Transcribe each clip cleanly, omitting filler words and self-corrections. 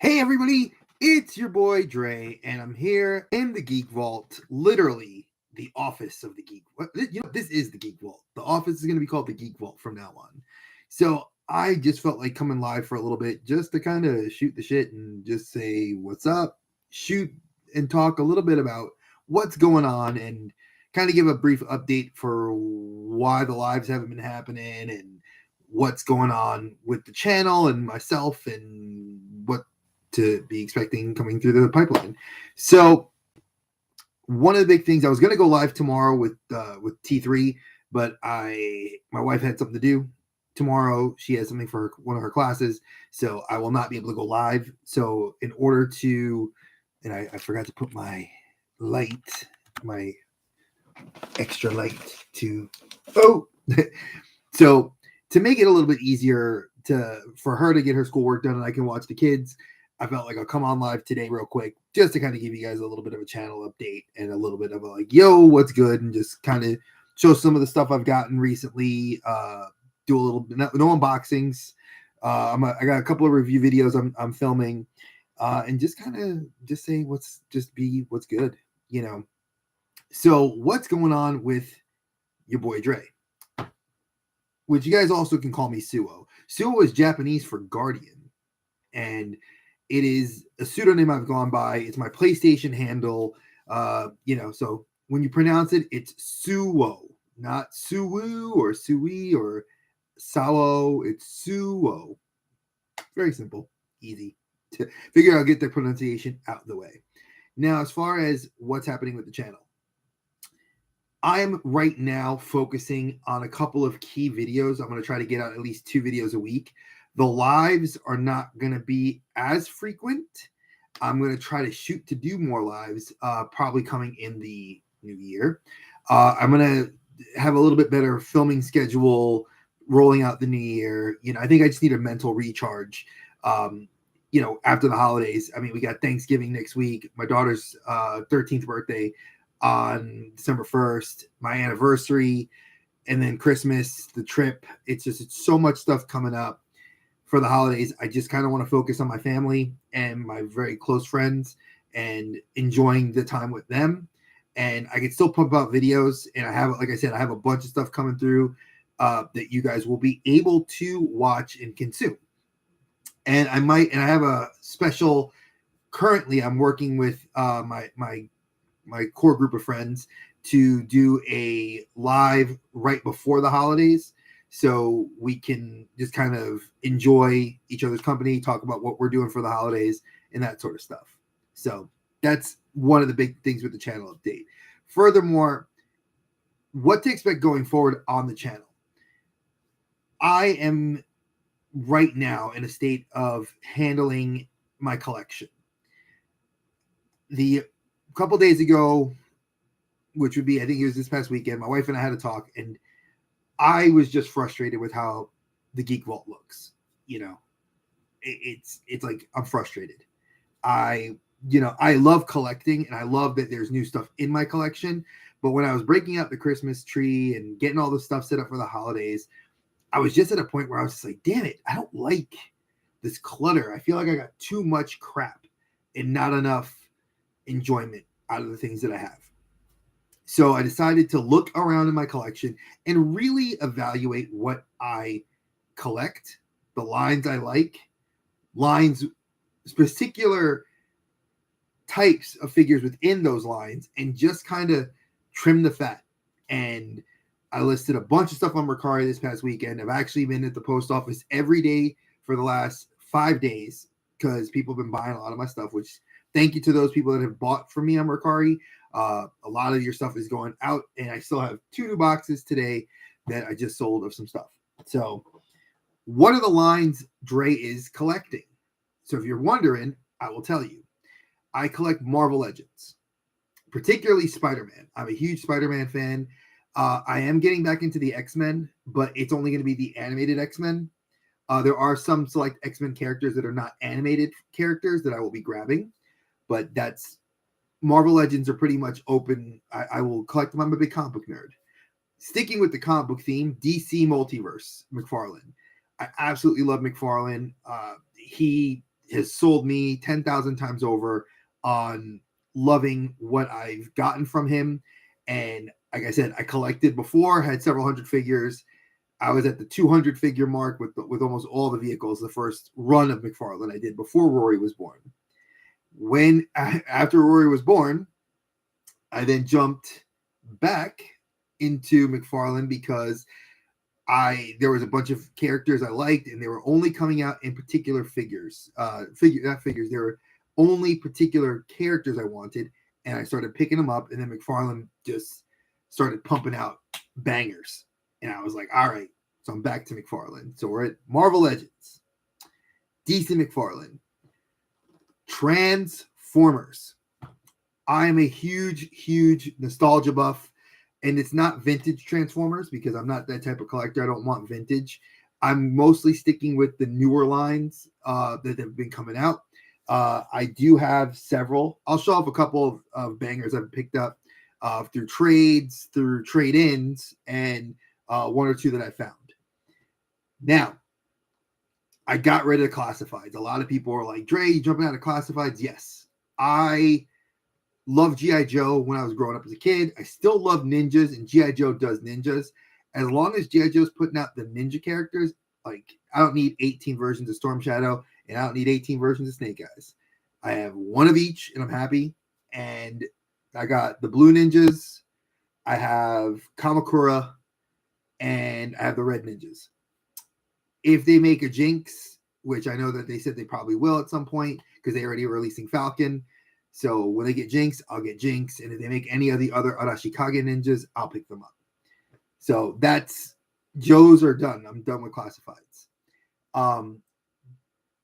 Hey everybody, it's your boy Dre, and I'm here in the Geek Vault, literally the office of the Geek. This is the Geek Vault. The office is going to be called the Geek Vault from now on. So I just felt like coming live for a little bit, just to kind of shoot the shit and just say what's up, shoot and talk a little bit about what's going on, and kind of give a brief update for why the lives haven't been happening and what's going on with the channel and myself and what to be expecting coming through the pipeline. So one of the big things, I was going to go live tomorrow with T3, but my wife had something to do tomorrow. She has something for one of her classes, so I will not be able to go live. So in order to, and I forgot to put my light, my extra light to, so to make it a little bit easier for her to get her schoolwork done and I can watch the kids, I felt like I'll come on live today real quick just to kind of give you guys a little bit of a channel update and a little bit of a like, yo, what's good, and just kind of show some of the stuff I've gotten recently. Do a little bit, no unboxings. I got a couple of review videos I'm filming, and just kind of just say what's good, you know. So what's going on with your boy Dre, which you guys also can call me Suo. Suo is Japanese for guardian, and it is a pseudonym I've gone by. It's my PlayStation handle. So when you pronounce it, it's Suo, not Suwu or Sui or Sao. It's Suo. Very simple, easy to figure out, get the pronunciation out of the way. Now, as far as what's happening with the channel, I'm right now focusing on a couple of key videos. I'm going to try to get out at least 2 videos a week. The lives are not going to be as frequent. I'm going to try to shoot to do more lives, probably coming in the new year. I'm going to have a little bit better filming schedule rolling out the new year. I think I just need a mental recharge, after the holidays. I mean, we got Thanksgiving next week, my daughter's 13th birthday on December 1st, my anniversary, and then Christmas, the trip. It's so much stuff coming up for the holidays. I just kind of want to focus on my family and my very close friends and enjoying the time with them. And I can still pump out videos. And I have a bunch of stuff coming through that you guys will be able to watch and consume. And I have a special, currently I'm working with my core group of friends to do a live right before the holidays, so we can just kind of enjoy each other's company, talk about what we're doing for the holidays and that sort of stuff. So that's one of the big things with the channel update. Furthermore, what to expect going forward on the channel. I am right now in a state of handling my collection. The couple days ago, which would be, I think it was this past weekend, my wife and I had a talk, and I was just frustrated with how the Geek Vault looks. It's like I'm frustrated. I love collecting, and I love that there's new stuff in my collection. But when I was breaking out the Christmas tree and getting all the stuff set up for the holidays, I was just at a point where I was just like, damn it, I don't like this clutter. I feel like I got too much crap and not enough enjoyment out of the things that I have. So I decided to look around in my collection and really evaluate what I collect, the lines I like, particular types of figures within those lines, and just kind of trim the fat. And I listed a bunch of stuff on Mercari this past weekend. I've actually been at the post office every day for the last 5 days because people have been buying a lot of my stuff, which thank you to those people that have bought from me on Mercari. A lot of your stuff is going out, and I still have 2 new boxes today that I just sold of some stuff. So what are the lines Dre is collecting? So if you're wondering, I will tell you. I collect Marvel Legends, particularly Spider-Man. I'm a huge Spider-Man fan. I am getting back into the X-Men, but it's only going to be the animated X-Men. There are some select X-Men characters that are not animated characters that I will be grabbing, but that's Marvel Legends are pretty much open. I will collect them. I'm a big comic book nerd. Sticking with the comic book theme, DC Multiverse, McFarlane. I absolutely love McFarlane. He has sold me 10,000 times over on loving what I've gotten from him. And like I said, I collected before, had several hundred figures. I was at the 200 figure mark with almost all the vehicles. The first run of McFarlane I did before Rory was born. When after Rory was born, I then jumped back into McFarlane because there was a bunch of characters I liked, and they were only coming out in particular figures. Not figures. They were only particular characters I wanted, and I started picking them up. And then McFarlane just started pumping out bangers, and I was like, all right. So I'm back to McFarlane. So we're at Marvel Legends, DC McFarlane, Transformers. I am a huge nostalgia buff. And it's not vintage Transformers because I'm not that type of collector. I don't want vintage. I'm mostly sticking with the newer lines that have been coming out. I do have several. I'll show off a couple of bangers I've picked up through trades, through trade-ins, and one or two that I found. Now, I got rid of the classifieds. A lot of people are like, Dre, you jumping out of classifieds? Yes. I love G.I. Joe when I was growing up as a kid. I still love ninjas, and G.I. Joe does ninjas. As long as G.I. Joe's putting out the ninja characters, like, I don't need 18 versions of Storm Shadow, and I don't need 18 versions of Snake Eyes. I have one of each, and I'm happy. And I got the Blue Ninjas, I have Kamakura, and I have the Red Ninjas. If they make a Jinx, which I know that they said they probably will at some point, because they already are releasing Falcon. So when they get Jinx, I'll get Jinx. And if they make any of the other Arashikage ninjas, I'll pick them up. So that's, Joes are done. I'm done with classifieds.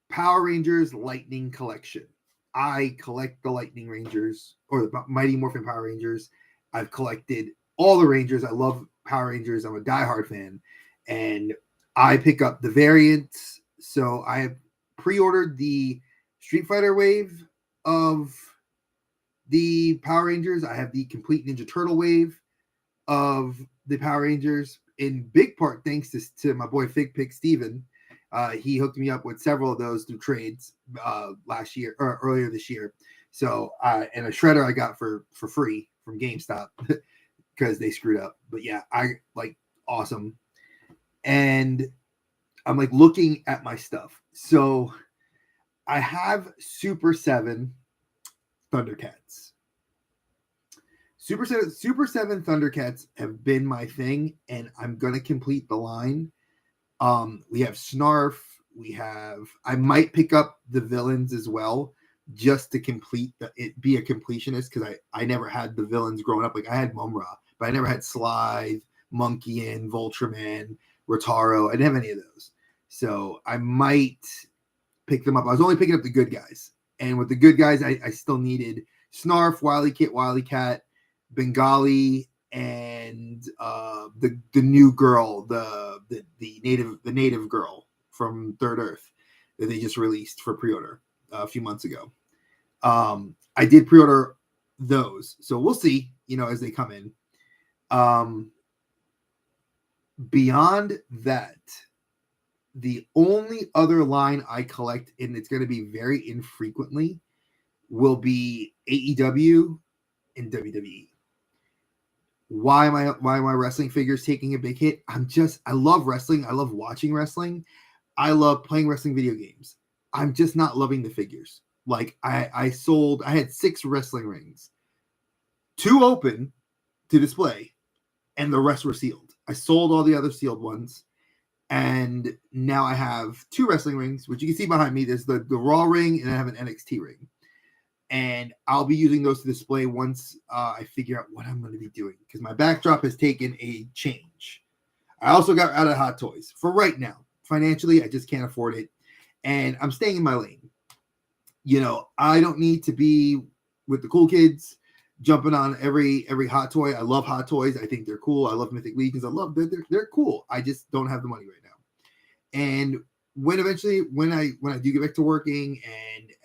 Power Rangers Lightning Collection. I collect the Lightning Rangers, or the Mighty Morphin Power Rangers. I've collected all the Rangers. I love Power Rangers. I'm a diehard fan. And I pick up the variants. So I have pre-ordered the Street Fighter wave of the Power Rangers. I have the complete Ninja Turtle wave of the Power Rangers, in big part thanks to my boy Fig Pick Steven. He hooked me up with several of those through trades last year or earlier this year. So and a shredder I got for free from GameStop because they screwed up. But yeah, I like awesome. And I'm like looking at my stuff. So I have Super 7 Thundercats. Super 7 Thundercats have been my thing, and I'm going to complete the line. We have Snarf. I might pick up the villains as well, just to complete be a completionist, because I never had the villains growing up. Like, I had Mumra, but I never had Slithe, Monkeyan, Voltraman, Rotaro. I didn't have any of those. So I might pick them up. I was only picking up the good guys. And with the good guys, I still needed Snarf, Wily Cat, Bengali, and the new girl, the native girl from Third Earth that they just released for pre-order a few months ago. I did pre-order those, so we'll see, as they come in. Beyond that, the only other line I collect, and it's going to be very infrequently, will be AEW and WWE. Why am I wrestling figures taking a big hit? I love wrestling. I love watching wrestling. I love playing wrestling video games. I'm just not loving the figures. Like, I had 6 wrestling rings, 2 open to display, and the rest were sealed. I sold all the other sealed ones. And now I have 2 wrestling rings, which you can see behind me. There's the Raw ring, and I have an NXT ring. And I'll be using those to display once I figure out what I'm going to be doing, because my backdrop has taken a change. I also got out of Hot Toys for right now. Financially, I just can't afford it. And I'm staying in my lane. I don't need to be with the cool kids jumping on every Hot Toy. I love Hot Toys. I think they're cool. I love Mythic Legions. I love they're cool. I just don't have the money right now. And when I do get back to working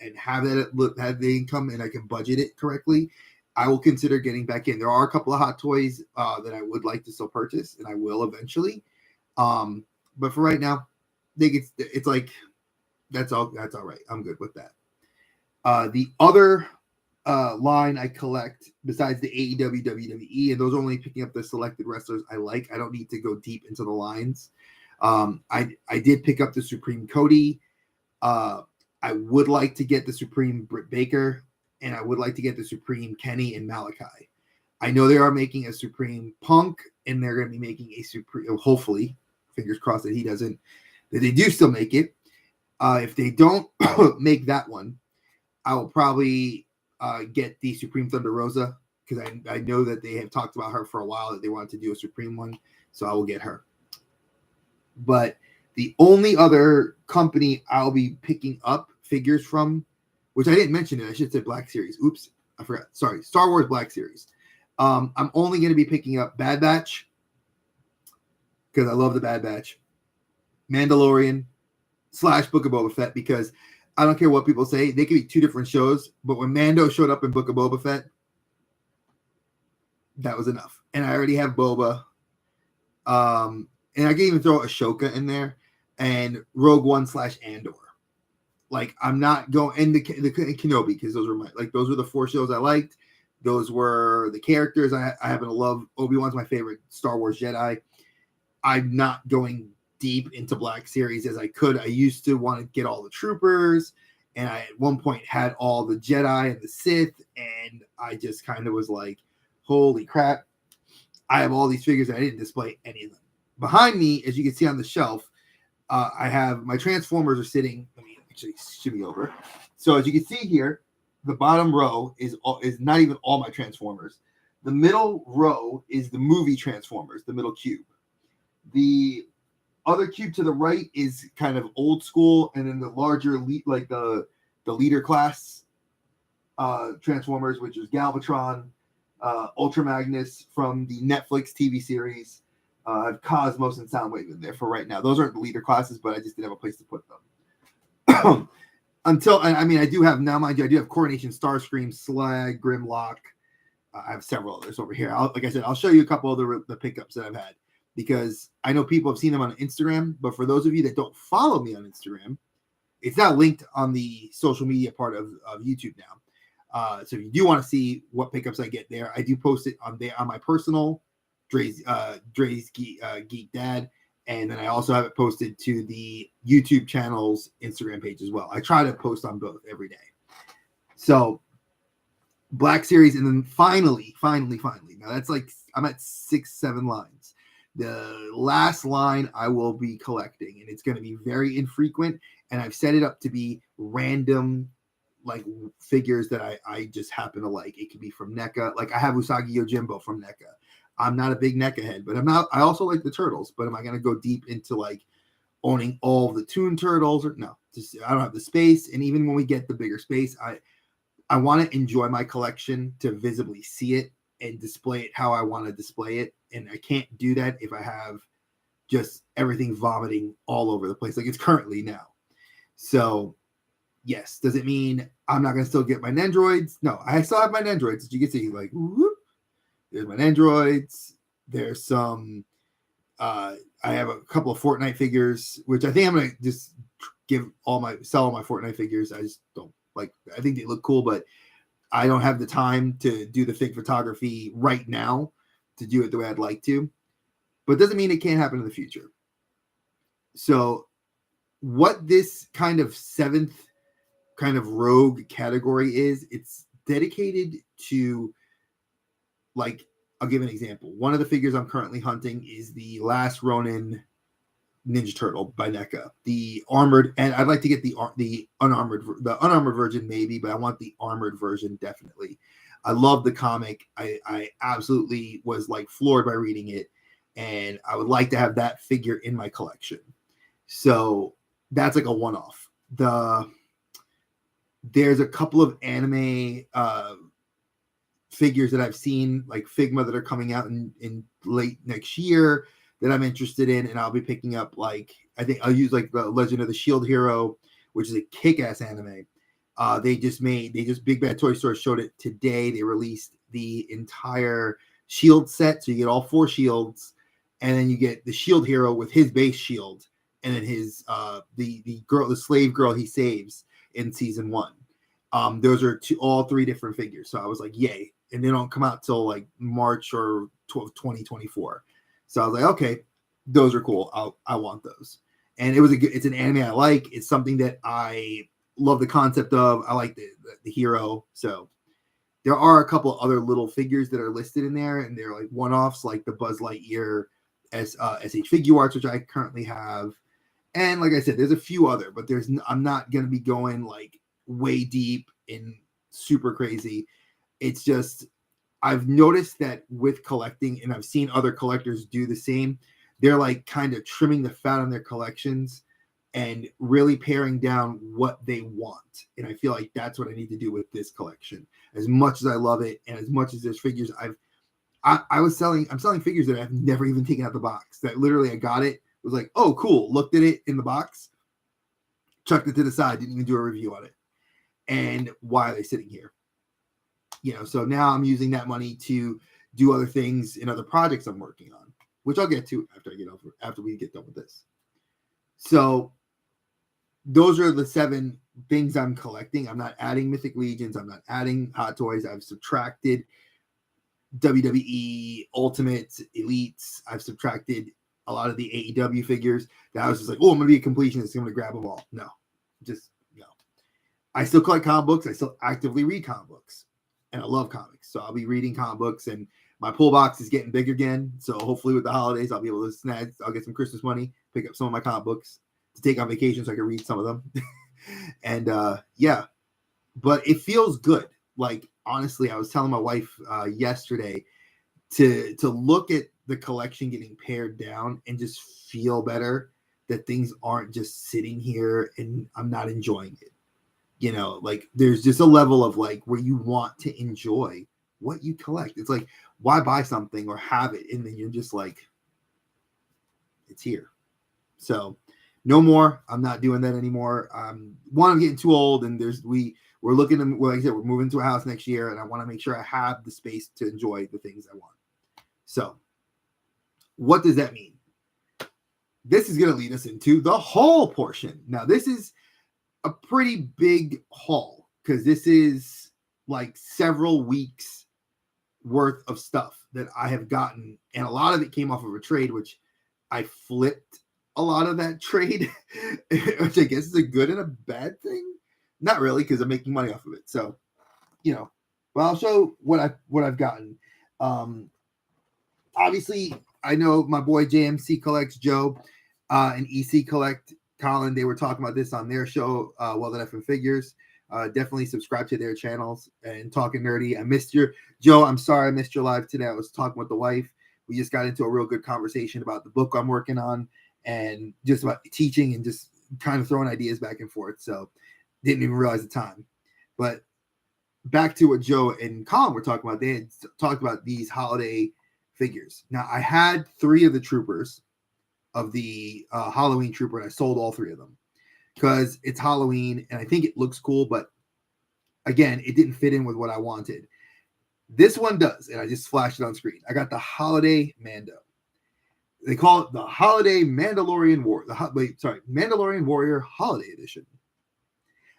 and have the income and I can budget it correctly, I will consider getting back in. There are a couple of Hot Toys that I would like to still purchase, and I will eventually. But for right now, I think it's like That's all right. I'm good with that. The other line I collect besides the AEW, WWE, and those are only picking up the selected wrestlers I like. I don't need to go deep into the lines. I did pick up the Supreme Cody. I would like to get the Supreme Britt Baker, and I would like to get the Supreme Kenny and Malachi. I know they are making a Supreme Punk, and they're going to be making a Supreme, hopefully, fingers crossed that they do still make it. If they don't make that one, I will probably get the Supreme Thunder Rosa, because I know that they have talked about her for a while, that they wanted to do a Supreme one, so I will get her. But the only other company I'll be picking up figures from, which I didn't mention it, I should say Black Series. Oops, I forgot. Sorry, Star Wars Black Series. I'm only going to be picking up Bad Batch, because I love the Bad Batch, Mandalorian / Book of Boba Fett, because I don't care what people say, they could be two different shows, but when Mando showed up in Book of Boba Fett, that was enough. And I already have Boba. And I can even throw Ahsoka in there, and Rogue One / Andor. Like, I'm not going, and the Kenobi, because those were the 4 shows I liked. Those were the characters I happen to love. Obi-Wan's my favorite Star Wars Jedi. I'm not going deep into Black Series as I could. I used to want to get all the troopers, and I at one point had all the Jedi and the Sith, and I just kind of was like, holy crap, I have all these figures and I didn't display any of them. Behind me, as you can see on the shelf, I have my Transformers are sitting. Let me actually shimmy over. So as you can see here, the bottom row is not even all my Transformers. The middle row is the movie Transformers, the middle cube. The other cube to the right is kind of old school, and then the larger, like the leader class Transformers, which is Galvatron, Ultra Magnus from the Netflix TV series. I have Cosmos and Soundwave in there for right now. Those aren't the leader classes, but I just didn't have a place to put them. I do have, now mind you, I do have Coronation Starscream, Slag, Grimlock. I have several others over here. Like I said, I'll show you a couple of the pickups that I've had, because I know people have seen them on Instagram, but for those of you that don't follow me on Instagram, it's not linked on the social media part of YouTube now. So if you do want to see what pickups I get there, I do post it on my personal Dre's Geek Dad, and then I also have it posted to the YouTube channel's Instagram page as well. I try to post on both every day. So Black Series, and then finally, now that's like, I'm at 6-7 lines. The last line I will be collecting, and it's going to be very infrequent, and I've set it up to be random, like figures that I just happen to like. It could be from NECA. Like I have Usagi Yojimbo from NECA. I'm not a big NECA head, but I also like the Turtles, but am I going to go deep into like owning all the Toon Turtles? Or no, just, I don't have the space. And even when we get the bigger space, I want to enjoy my collection to visibly see it and display it how I want to display it. And I can't do that if I have just everything vomiting all over the place like it's currently now. So yes, does it mean I'm not going to still get my Nendroids? No, I still have my Nendroids. As you can see, like, whoop, there's my Nendroids. There's some, I have a couple of Fortnite figures, which I think I'm going to just sell all my Fortnite figures. I just don't like, I think they look cool, but I don't have the time to do the fig photography right now to do it the way I'd like to. But it doesn't mean it can't happen in the future. So what this kind of 7th kind of rogue category is, it's dedicated to, like, I'll give an example. One of the figures I'm currently hunting is the Last Ronin Ninja Turtle by NECA. The armored, and I'd like to get the unarmored version maybe, but I want the armored version definitely. I love the comic. I absolutely was like floored by reading it, and I would like to have that figure in my collection. So that's like a one-off. There's a couple of anime figures that I've seen, like Figma, that are coming out in late next year that I'm interested in, and I'll be picking up, like, I think I'll use like the Legend of the Shield Hero, which is a kick-ass anime. Big Bad Toy Store showed it today. They released the entire Shield set, so you get all 4 shields, and then you get the Shield Hero with his base shield, and then his the slave girl he saves in season 1. Those are all 3 different figures. So I was like, yay. And they don't come out till like March or 2024. So I was like, okay, those are cool. I want those. And it's an anime I like. It's something that I love the concept of. I like the hero. So there are a couple other little figures that are listed in there, and they're like one-offs, like the Buzz Lightyear SH Figuarts, which I currently have. And like I said, there's a few other, but I'm not going to be going like way deep and super crazy. It's just, I've noticed that with collecting, and I've seen other collectors do the same, they're like kind of trimming the fat on their collections and really paring down what they want. And I feel like that's what I need to do with this collection. As much as I love it, and as much as there's figures I'm selling figures that I've never even taken out the box. That literally I got it, was like, oh, cool, looked at it in the box, chucked it to the side, didn't even do a review on it. And why are they sitting here? So now I'm using that money to do other things in other projects I'm working on, which I'll get to after we get done with this. So those are the 7 things I'm collecting. I'm not adding Mythic Legions. I'm not adding Hot Toys. I've subtracted WWE Ultimates, Elites. I've subtracted a lot of the AEW figures. That I was just like, oh, I'm going to be a completionist. I'm going to grab them all. No. I still collect comic books. I still actively read comic books. And I love comics. So I'll be reading comic books. And my pull box is getting big again. So hopefully with the holidays, I'll be able to I'll get some Christmas money, pick up some of my comic books to take on vacation so I can read some of them. And yeah, but it feels good. Like, honestly, I was telling my wife yesterday to look at the collection getting pared down and just feel better that things aren't just sitting here and I'm not enjoying it. Like there's just a level of like where you want to enjoy what you collect. It's like, why buy something or have it and then you're just like, it's here. So no more. I'm not doing that anymore. I'm getting too old, and we're looking to, like I said, we're moving to a house next year, and I want to make sure I have the space to enjoy the things I want. So what does that mean? This is going to lead us into the haul portion. Now, this is a pretty big haul because this is like several weeks worth of stuff that I have gotten, and a lot of it came off of a trade, which I flipped a lot of that trade, which I guess is a good and a bad thing. Not really, because I'm making money off of it. So, but I'll show what I've gotten. Obviously, I know my boy JMC Collects, Joe, and EC Collect, Colin. They were talking about this on their show, Well Done FM Figures. Definitely subscribe to their channels and Talking Nerdy. I missed Joe. I'm sorry I missed your live today. I was talking with the wife. We just got into a real good conversation about the book I'm working on and just about teaching and just kind of throwing ideas back and forth. So didn't even realize the time. But back to what Joe and Colin were talking about. They had talked about these holiday figures. Now, I had 3 of the troopers of the Halloween trooper, and I sold all 3 of them because it's Halloween and I think it looks cool, but again, it didn't fit in with what I wanted. This one does, and I just flashed it on screen. I got the Holiday Mando. They call it the Holiday Mandalorian Mandalorian Warrior Holiday Edition.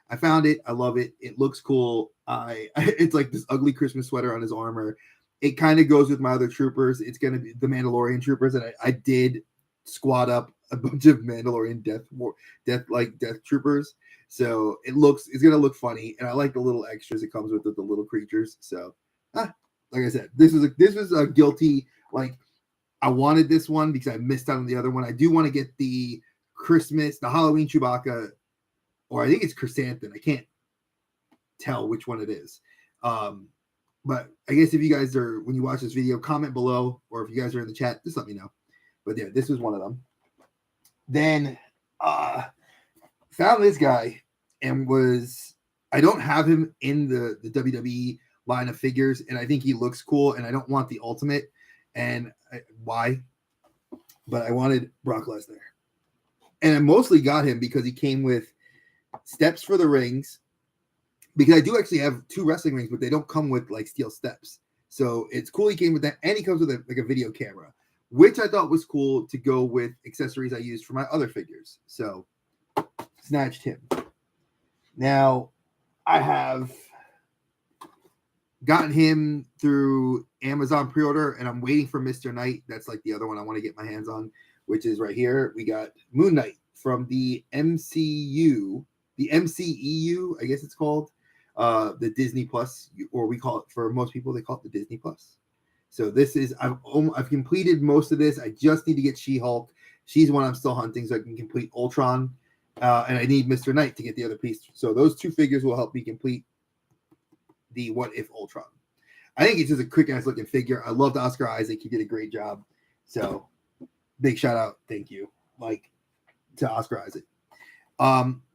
I found it. I love it. It looks cool. It's like this ugly Christmas sweater on his armor. It kind of goes with my other troopers. It's going to be the Mandalorian troopers, and I did squad up a bunch of Mandalorian death troopers. So it's going to look funny, and I like the little extras it comes with the little creatures. So, like I said, this was a guilty, like, I wanted this one because I missed out on the other one. I do want to get the Halloween Chewbacca, or I think it's Chrysanthemum. I can't tell which one it is. But I guess if you guys are, when you watch this video, comment below, or if you guys are in the chat, just let me know. But yeah, this was one of them. Then found this guy and I don't have him in the WWE line of figures, and I think he looks cool, and I don't want the Ultimate. And why? But I wanted Brock Lesnar. And I mostly got him because he came with steps for the rings, because I do actually have 2 wrestling rings, but they don't come with like steel steps. So it's cool he came with that, and he comes with a video camera, which I thought was cool to go with accessories I used for my other figures. So snatched him. Now I have gotten him through Amazon pre-order, and I'm waiting for Mr. Knight. That's like the other one I want to get my hands on, which is right here. We got Moon Knight from the MCU, the MCEU, I guess it's called, the Disney Plus, or we call it, for most people, they call it the Disney Plus. So this is, I've completed most of this. I just need to get She-Hulk. She's one I'm still hunting, so I can complete Ultron, and I need Mr. Knight to get the other piece. So those two figures will help me complete the What If Ultron. I think it's just a quick ass looking figure. I loved Oscar Isaac. He did a great job. So big shout out. Thank you. Like, to Oscar Isaac.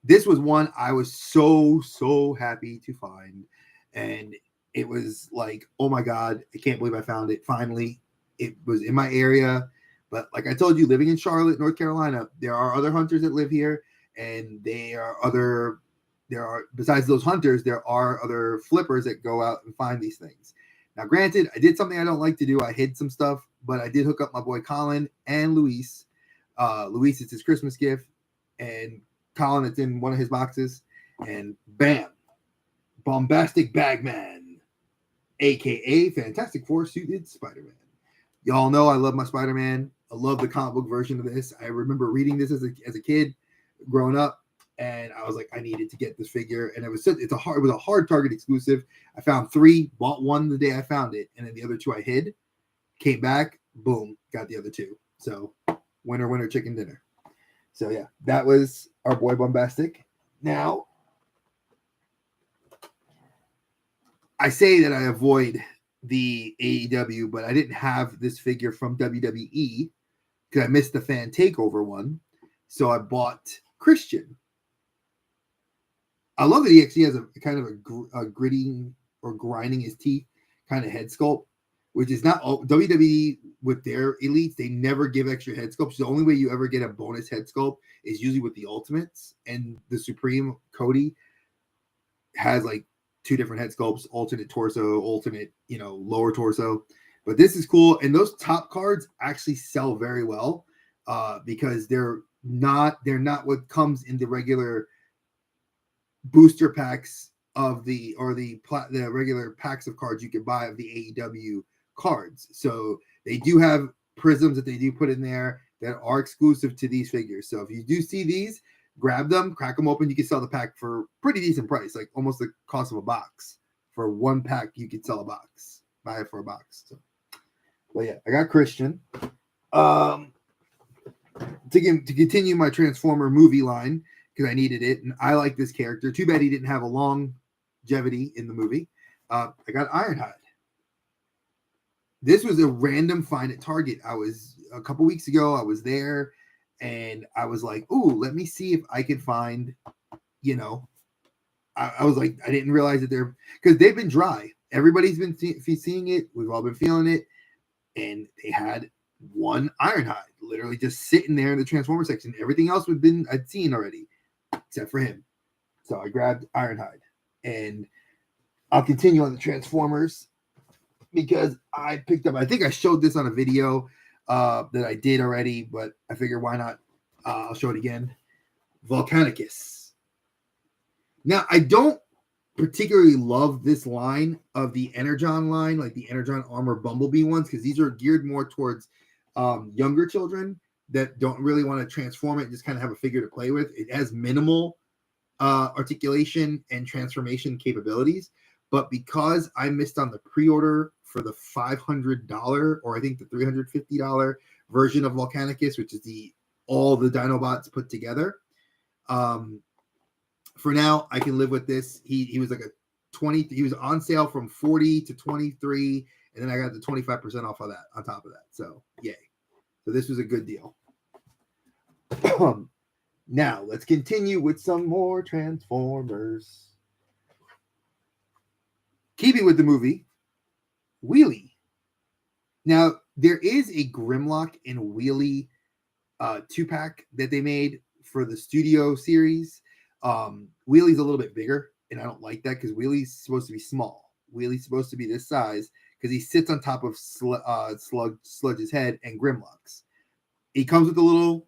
This was one I was so happy to find. And it was like, oh my God, I can't believe I found it. Finally, it was in my area. But like I told you, living in Charlotte, North Carolina, there are other hunters that live here, and besides those hunters, there are other flippers that go out and find these things. Now, granted, I did something I don't like to do. I hid some stuff, but I did hook up my boy Colin and Luis. Luis, it's his Christmas gift, and Colin, it's in one of his boxes. And bam, Bombastic Bagman, aka Fantastic Four suited Spider-Man. Y'all know I love my Spider-Man. I love the comic book version of this. I remember reading this as a kid, growing up. And I was like, I needed to get this figure, and it was a hard Target exclusive. I found 3, bought one the day I found it, and then the other 2 I hid. Came back, boom, got the other 2. So winner, chicken dinner. So yeah, that was our boy Bombastic. Now, I say that I avoid the AEW, but I didn't have this figure from WWE because I missed the fan takeover one. So I bought Christian. I love that he actually has a kind of a gritting or grinding his teeth kind of head sculpt, which is not WWE with their elites. They never give extra head sculpts. The only way you ever get a bonus head sculpt is usually with the Ultimates, and the Supreme Cody has like 2 different head sculpts, alternate torso, alternate, lower torso. But this is cool. And those top cards actually sell very well because they're not what comes in the regular booster packs of the regular packs of cards you can buy of the AEW cards. So they do have prisms that they do put in there that are exclusive to these figures. So if you do see these, grab them, crack them open. You can sell the pack for pretty decent price, like almost the cost of a box. For 1 pack, you could sell a box. Buy it for a box. So, well, yeah, I got Christian. To continue my Transformer movie line, because I needed it, and I like this character. Too bad he didn't have a longevity in the movie. I got Ironhide. This was a random find at Target. A couple weeks ago, I was there, and I was like, ooh, let me see if I can find, I was like, I didn't realize that because they've been dry. Everybody's been seeing it. We've all been feeling it. And they had one Ironhide literally just sitting there in the Transformer section. Everything else I'd seen already, except for him. So I grabbed Ironhide, and I'll continue on the Transformers because I think I showed this on a video that I did already, but I figured why not? I'll show it again. Volcanicus. Now, I don't particularly love this line of the Energon line, like the Energon Armor Bumblebee ones, because these are geared more towards younger children that don't really want to transform it and just kind of have a figure to play with. It has minimal articulation and transformation capabilities, but because I missed on the pre-order for the $500 or I think the $350 version of Volcanicus, which is all the Dinobots put together, for now I can live with this. He was like a 20. He was on sale from 40 to 23, and then I got the 25% off of that on top of that. So yay! So this was a good deal. Now let's continue with some more Transformers. Keeping with the movie, Wheelie. Now there is a Grimlock and Wheelie 2-pack that they made for the Studio series. Wheelie's a little bit bigger, and I don't like that because Wheelie's supposed to be small. Wheelie's supposed to be this size because he sits on top of Sludge's head and Grimlock's. He comes with a little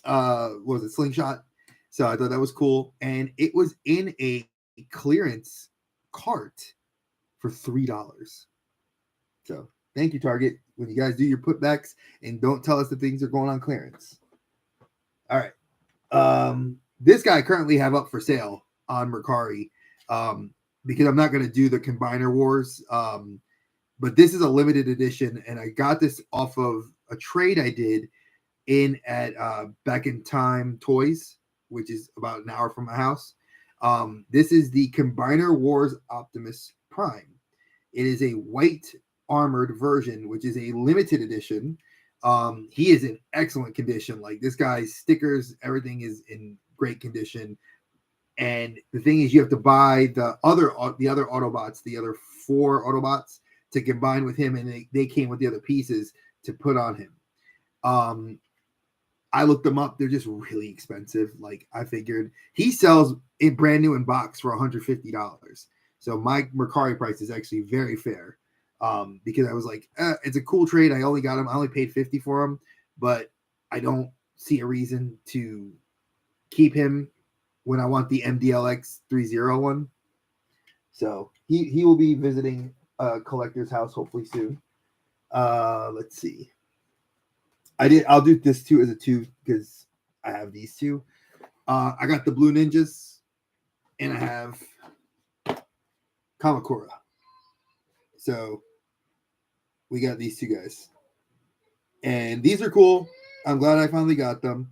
what was it, slingshot. So I thought that was cool. And it was in a clearance cart for $3. So thank you, Target. When you guys do your putbacks, and don't tell us that things are going on clearance. All right. This guy I currently have up for sale on Mercari. Because I'm not going to do the Combiner Wars. But this is a limited edition, and I got this off of a trade I did in at Back in Time Toys, which is about an hour from my house. This is the Combiner Wars Optimus Prime. It is a white armored version, which is a limited edition. He is in excellent condition. Like, this guy's stickers, everything is in great condition. And the thing is, you have to buy the other Autobots, the other 4 Autobots, to combine with him, and they came with the other pieces to put on him. I looked them up. They're just really expensive. Like, I figured he sells it brand new in box for $150. So my Mercari price is actually very fair. Because I was like, it's a cool trade. I only got him. I only paid $50 for him, but I don't see a reason to keep him when I want the MDLX 301. So he will be visiting a collector's house hopefully soon. Let's see. I'll do this too as a 2 because I have these 2. I got the Blue Ninjas, and I have Kamakura. So we got these 2 guys, and these are cool. I'm glad I finally got them.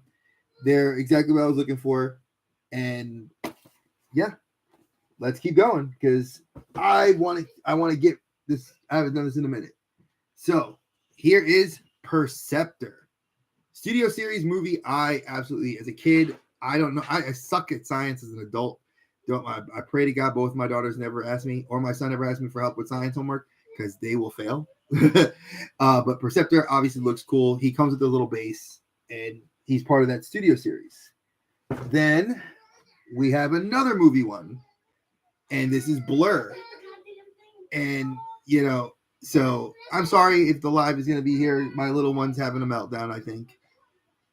They're exactly what I was looking for, and yeah, let's keep going because I want to get this. I haven't done this in a minute. So here is Perceptor. Studio Series movie. I absolutely, as a kid, I don't know. I suck at science as an adult. I pray to God both my daughters never ask me, or my son never asked me for help with science homework, because they will fail. But Perceptor obviously looks cool. He comes with a little base, and he's part of that Studio Series. Then we have another movie one, and this is Blur. And, so I'm sorry if the live is going to be here. My little one's having a meltdown, I think.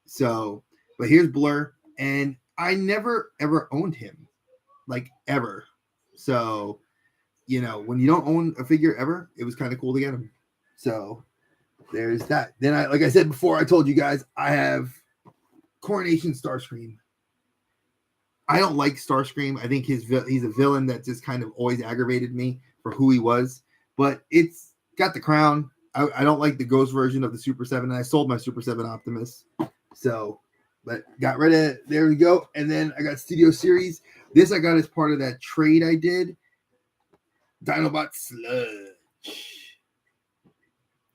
So, but here's Blur, and I never, ever owned him. Like, ever. So, when you don't own a figure ever, it was kind of cool to get him. So, there's that. Then, like I said before, I told you guys, I have Coronation Starscream. I don't like Starscream. I think he's a villain that just kind of always aggravated me for who he was. But it's got the crown. I don't like the Ghost version of the Super 7. And I sold my Super 7 Optimus. So, but got rid of it. There we go. And then I got Studio Series. This I got as part of that trade I did. Dinobot Sludge.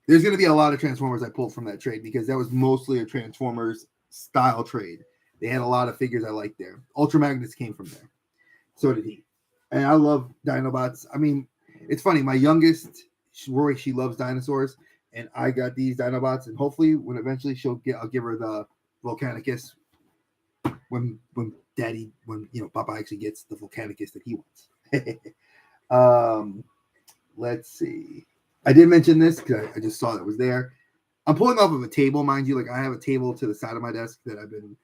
There's going to be a lot of Transformers I pulled from that trade because that was mostly a Transformers style trade. They had a lot of figures I liked there. Ultra Magnus came from there. So did he. And I love Dinobots. I mean, it's funny. My youngest, Rory, she loves dinosaurs. And I got these Dinobots. And hopefully, when eventually I'll give her the Volcanicus when Papa actually gets the Volcanicus that he wants. Let's see. I did mention this because I just saw that it was there. I'm pulling off of a table, mind you. Like, I have a table to the side of my desk that I've been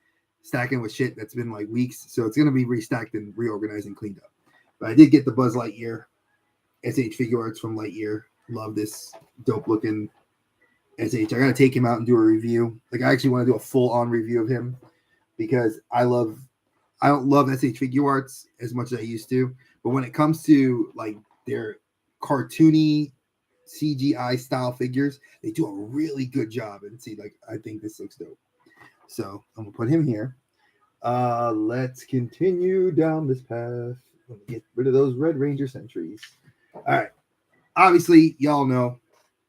stacking with shit that's been like weeks. So it's going to be restacked and reorganized and cleaned up. But I did get the Buzz Lightyear SH figure arts from Lightyear. Love this dope looking SH. I got to take him out and do a review. Like, I actually want to do a full on review of him because I don't love SH figure arts as much as I used to. But when it comes to like their cartoony CGI style figures, they do a really good job. And see, like, I think this looks dope. So I'm gonna put him here. Let's continue down this path. Let me get rid of those Red Ranger sentries. All right. Obviously, y'all know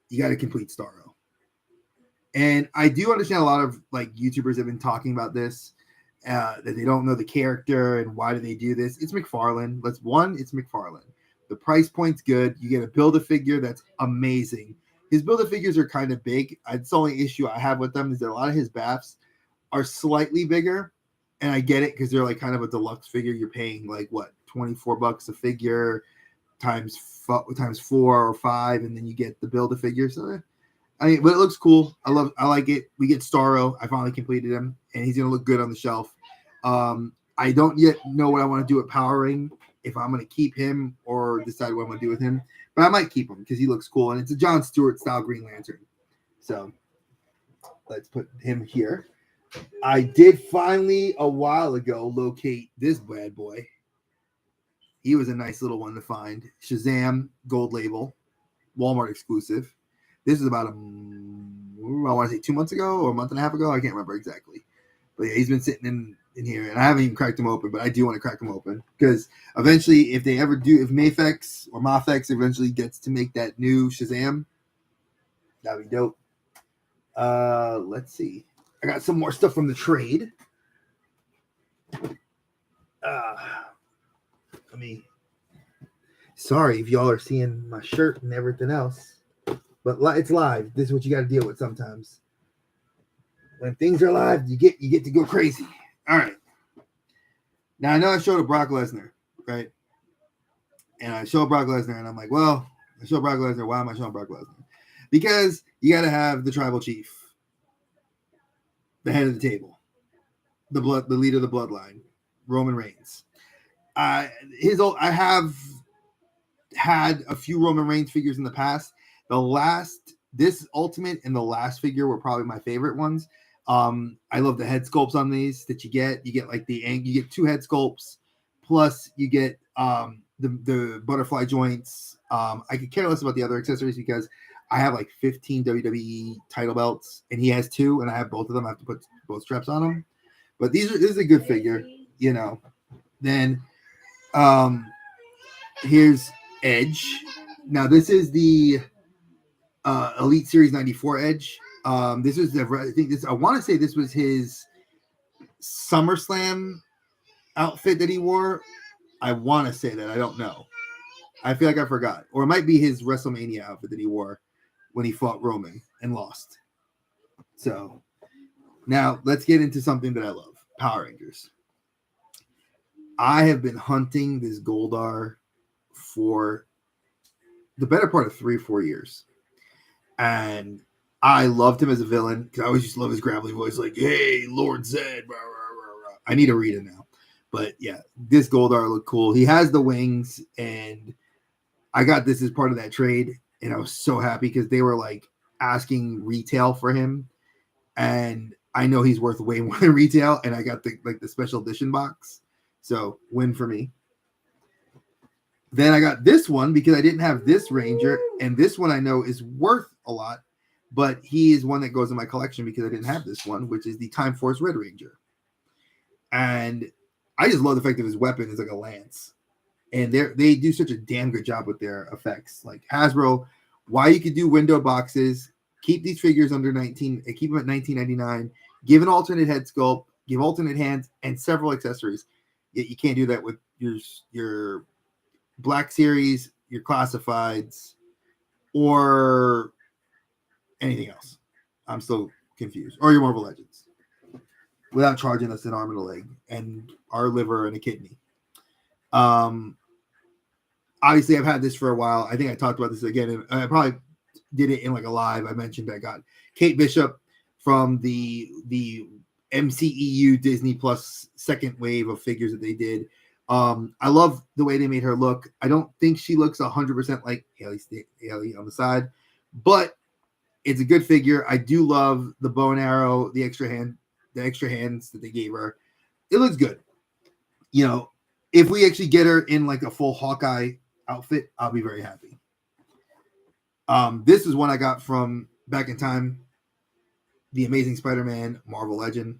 you got to complete Starro. And I do understand a lot of like YouTubers have been talking about this, that they don't know the character and why do they do this. It's McFarlane. It's McFarlane. The price point's good. You get a Build-A-Figure that's amazing. His Build-A-Figures are kind of big. It's the only issue I have with them is that a lot of his BAFs are slightly bigger. And I get it because they're like kind of a deluxe figure. You're paying like what, $24 a figure, times 4 or 5, and then you get the Build-A-Figure. So, but it looks cool. I like it. We get Starro. I finally completed him, and he's gonna look good on the shelf. I don't yet know what I want to do at Powering, if I'm gonna keep him or decide what I'm gonna do with him. But I might keep him because he looks cool, and it's a John Stewart style Green Lantern. So let's put him here. I did finally a while ago locate this bad boy. He was a nice little one to find. Shazam Gold Label, Walmart exclusive. This is about I want to say 2 months ago or a month and a half ago. I can't remember exactly. But yeah, he's been sitting in here, and I haven't even cracked him open, but I do want to crack him open because eventually, if Mafex or Mafex eventually gets to make that new Shazam, that'd be dope. Let's see. I got some more stuff from the trade. Sorry if y'all are seeing my shirt and everything else, but it's live. This is what you got to deal with sometimes. When things are live, you get to go crazy. All right. Now I know I showed a Brock Lesnar, right? And I showed Brock Lesnar, and I'm like, well, I showed Brock Lesnar. Why am I showing Brock Lesnar? Because you got to have the tribal chief, the head of the table, the leader of the bloodline, Roman Reigns. I have had a few Roman Reigns figures in the past. This Ultimate and the last figure were probably my favorite ones. I love the head sculpts on these that you get. You get like you get 2 head sculpts, plus you get the butterfly joints. I could care less about the other accessories because I have like 15 WWE title belts, and he has 2, and I have both of them. I have to put both straps on them. But this is a good figure, you know. Then here's Edge. Now this is the Elite Series 94 Edge. This was I want to say this was his SummerSlam outfit that he wore. I want to say that. I don't know. I feel like I forgot. Or it might be his WrestleMania outfit that he wore when he fought Roman and lost. So now let's get into something that I love. Power Rangers. I have been hunting this Goldar for the better part of 3 or 4 years. And I loved him as a villain because I always just love his gravelly voice, like, hey, Lord Zed. Rah, rah, rah, rah. I need to read it now. But yeah, this Goldar looked cool. He has the wings, and I got this as part of that trade, and I was so happy because they were like asking retail for him, and I know he's worth way more than retail, and I got the special edition box, so win for me. Then I got this one because I didn't have this Ranger, and this one I know is worth a lot, but he is one that goes in my collection because I didn't have this one, which is the Time Force Red Ranger, and I just love the fact that his weapon is like a lance. And they do such a damn good job with their effects. Like Hasbro, why you could do window boxes, keep these figures under 19, keep them at $19.99, give an alternate head sculpt, give alternate hands, and several accessories. Yet you can't do that with your Black Series, your Classifieds, or anything else. I'm still confused. Or your Marvel Legends. Without charging us an arm and a leg and our liver and a kidney. Obviously, I've had this for a while. I think I talked about this again, and I probably did it in like a live. I mentioned I got Kate Bishop from the MCEU Disney Plus second wave of figures that they did. I love the way they made her look. I don't think she looks 100% like Haley on the side, but it's a good figure. I do love the bow and arrow, the extra hands that they gave her. It looks good. You know, if we actually get her in like a full Hawkeye outfit, I'll be very happy. This is one I got from back in time, The Amazing Spider-Man Marvel Legend.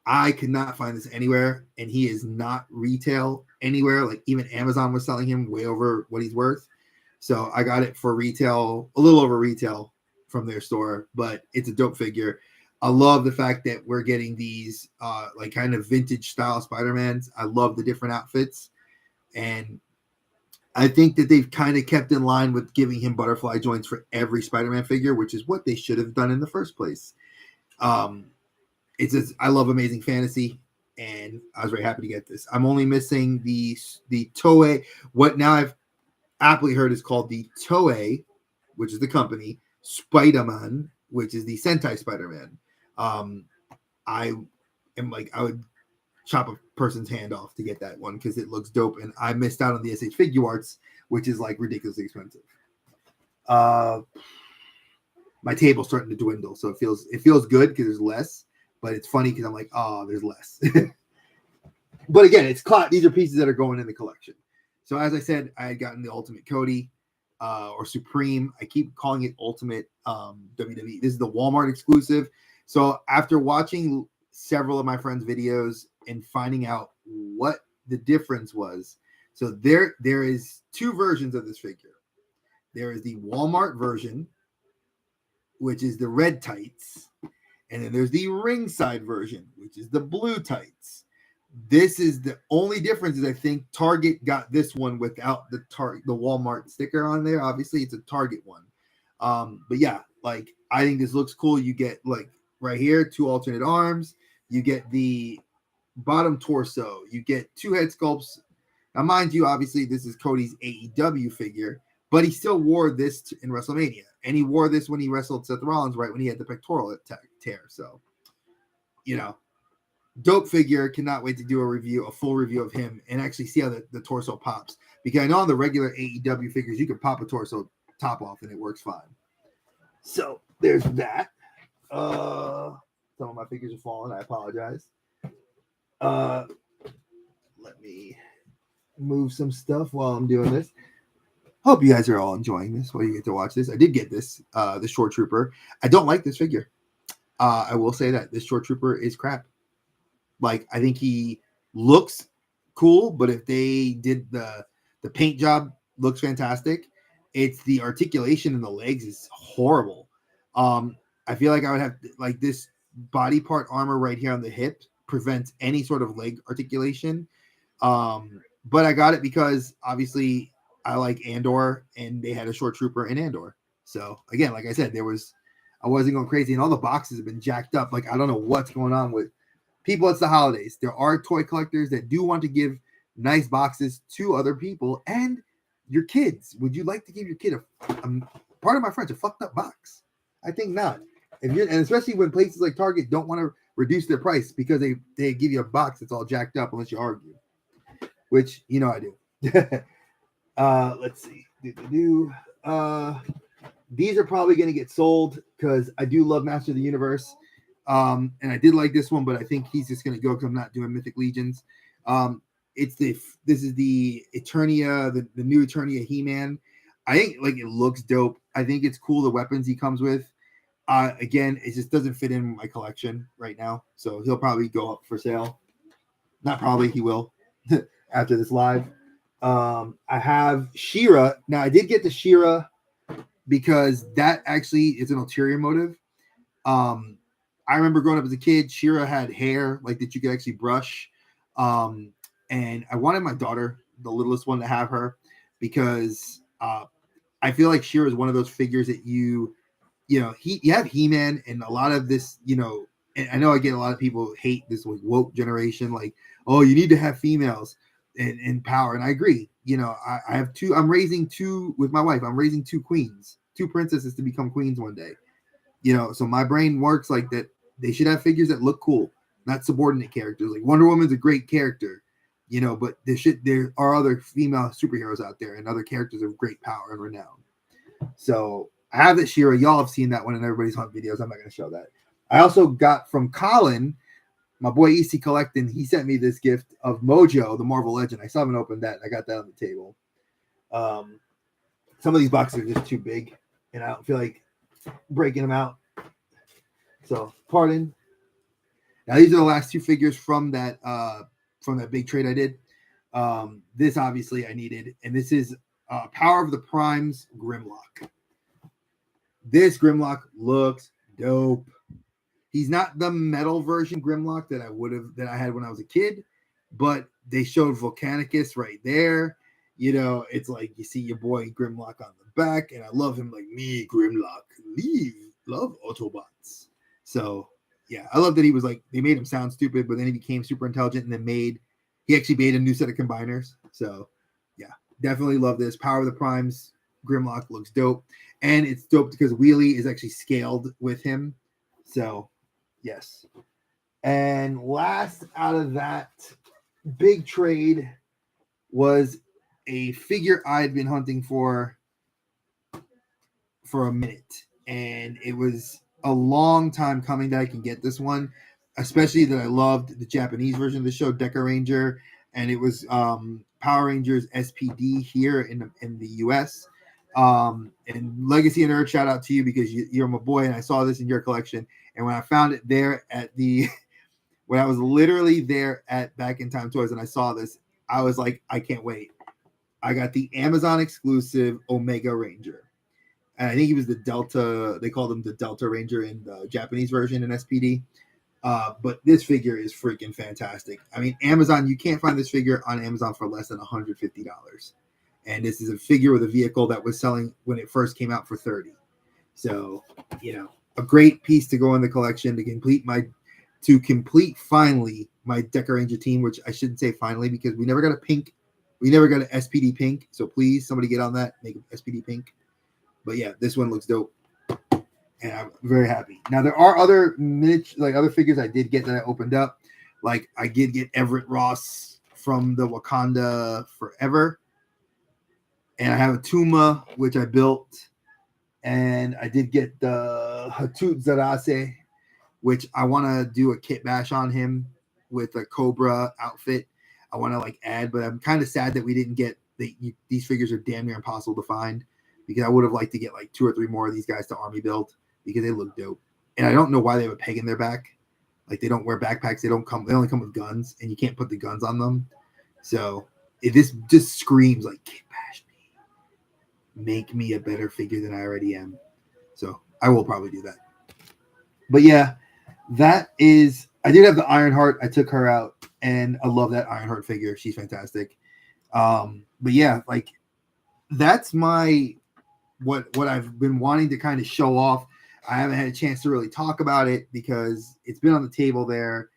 I could not find this anywhere, and he is not retail anywhere. Like even Amazon was selling him way over what he's worth. So I got it for retail, a little over retail from their store, but it's a dope figure. I love the fact that we're getting these like kind of vintage style Spider-Mans. I love the different outfits. And I think that they've kind of kept in line with giving him butterfly joints for every Spider-Man figure, which is what they should have done in the first place. I love Amazing Fantasy, and I was very happy to get this. I'm only missing the Toei. What now I've aptly heard is called the Toei, which is the company, Spider-Man, which is the Sentai Spider-Man. I am like, I would chop a person's hand off to get that one because it looks dope, and I missed out on the SH Figure Arts, which is like ridiculously expensive. My table's starting to dwindle, so it feels good because there's less, but it's funny because I'm like, oh, there's less. But again, these are pieces that are going in the collection. So as I said, I had gotten the Ultimate Cody or Supreme. I keep calling it Ultimate WWE. This is the Walmart exclusive. So after watching several of my friends' videos and finding out what the difference was, so there is two versions of this figure. There is the Walmart version, which is the red tights, and then there's the ringside version, which is the blue tights. This is the only difference is I think Target got this one without the Walmart sticker on there. Obviously, it's a Target one. But yeah, like I think this looks cool. You get like right here, 2 alternate arms. You get the bottom torso. You get 2 head sculpts. Now, mind you, obviously, this is Cody's AEW figure, but he still wore this in WrestleMania. And he wore this when he wrestled Seth Rollins, right when he had the pectoral tear. So, you know, dope figure. Cannot wait to do a full review of him and actually see how the torso pops. Because I know on the regular AEW figures, you can pop a torso top off and it works fine. So there's that. Some of my figures are falling. I apologize. Let me move some stuff while I'm doing this. Hope you guys are all enjoying this while you get to watch this. I did get this, the Short Trooper. I don't like this figure. I will say that this Short Trooper is crap. Like, I think he looks cool, but if they did the paint job, looks fantastic. It's the articulation in the legs is horrible. I feel like I would have like this body part armor right here on the hip prevents any sort of leg articulation. But I got it because obviously I like Andor, and they had a Short Trooper in Andor. So again, like I said, I wasn't going crazy, and all the boxes have been jacked up. Like I don't know what's going on with people. It's the holidays. There are toy collectors that do want to give nice boxes to other people and your kids. Would you like to give your kid a part of my friends a fucked up box? I think not. And especially when places like Target don't want to reduce their price because they give you a box that's all jacked up unless you argue, which you know I do. Let's see. These are probably going to get sold because I do love Master of the Universe. And I did like this one, but I think he's just going to go because I'm not doing Mythic Legions. This is the Eternia, the new Eternia He-Man. I think like it looks dope. I think it's cool the weapons he comes with. Again, it just doesn't fit in my collection right now, so he'll probably go up for sale. Not probably, he will after this live. I have She-Ra. Now I did get the She-Ra because that actually is an ulterior motive. I remember growing up as a kid, She-Ra had hair like that you could actually brush. And I wanted my daughter, the littlest one, to have her because I feel like She-Ra is one of those figures that you have He-Man and a lot of this, and I know I get a lot of people hate this like woke generation, like, oh, you need to have females in power. And I agree. I have two, I'm raising two with my wife. I'm raising 2 queens, 2 princesses to become queens one day. So my brain works like that. They should have figures that look cool, not subordinate characters. Like Wonder Woman's a great character, but there are other female superheroes out there and other characters of great power and renown. So I have that She-Ra. Y'all have seen that one in everybody's hunt videos. I'm not going to show that. I also got from Colin, my boy EC Collecting. He sent me this gift of Mojo, the Marvel Legend. I still haven't opened that. I got that on the table. Some of these boxes are just too big, and I don't feel like breaking them out. So, pardon. Now, these are the last 2 figures from that big trade I did. This obviously I needed, and this is Power of the Primes Grimlock. This Grimlock looks dope. He's not the metal version Grimlock that I had when I was a kid, but they showed Volcanicus right there. It's like you see your boy Grimlock on the back, and I love him like me, Grimlock. Love Autobots. So yeah, I love that he was like, they made him sound stupid, but then he became super intelligent, and then he actually made a new set of combiners. So yeah, definitely love this. Power of the Primes Grimlock looks dope, and it's dope because Wheelie is actually scaled with him. So, yes. And last out of that big trade was a figure I'd been hunting for a minute, and it was a long time coming that I can get this one, especially that I loved the Japanese version of the show, Deca Ranger, and it was Power Rangers SPD here in the US. And Legacy and Earth, shout out to you because you're my boy, and I saw this in your collection. And when I found it there at the when I was literally there at Back in Time Toys and I saw this, I was like, I can't wait. I got the Amazon exclusive Omega Ranger. And I think he was the Delta. They called him the Delta Ranger in the Japanese version in SPD. But this figure is freaking fantastic. I mean, Amazon, you can't find this figure on Amazon for less than $150. And this is a figure with a vehicle that was selling when it first came out for $30. So, a great piece to go in the collection to complete finally my Deca Ranger team, which I shouldn't say finally because we never got an SPD pink. So please, somebody get on that, make an SPD pink. But yeah, this one looks dope, and I'm very happy. Now there are other other figures I did get that I opened up. Like I did get Everett Ross from the Wakanda Forever, and I have a Tuma which I built, and I did get the Hatut Zarase, which I want to do a kit bash on him with a Cobra outfit. I want to add, but I'm kind of sad that we didn't get these figures are damn near impossible to find. Because I would have liked to get 2 or 3 more of these guys to army build because they look dope. And I don't know why they have a peg in their back. They don't wear backpacks. They only come with guns, and you can't put the guns on them. So this just screams kit bash me. Make me a better figure than I already am. So I will probably do that. But yeah, I did have the Ironheart. I took her out, and I love that Ironheart figure. She's fantastic. But yeah, that's my what I've been wanting to kind of show off. I haven't had a chance to really talk about it because it's been on the table there,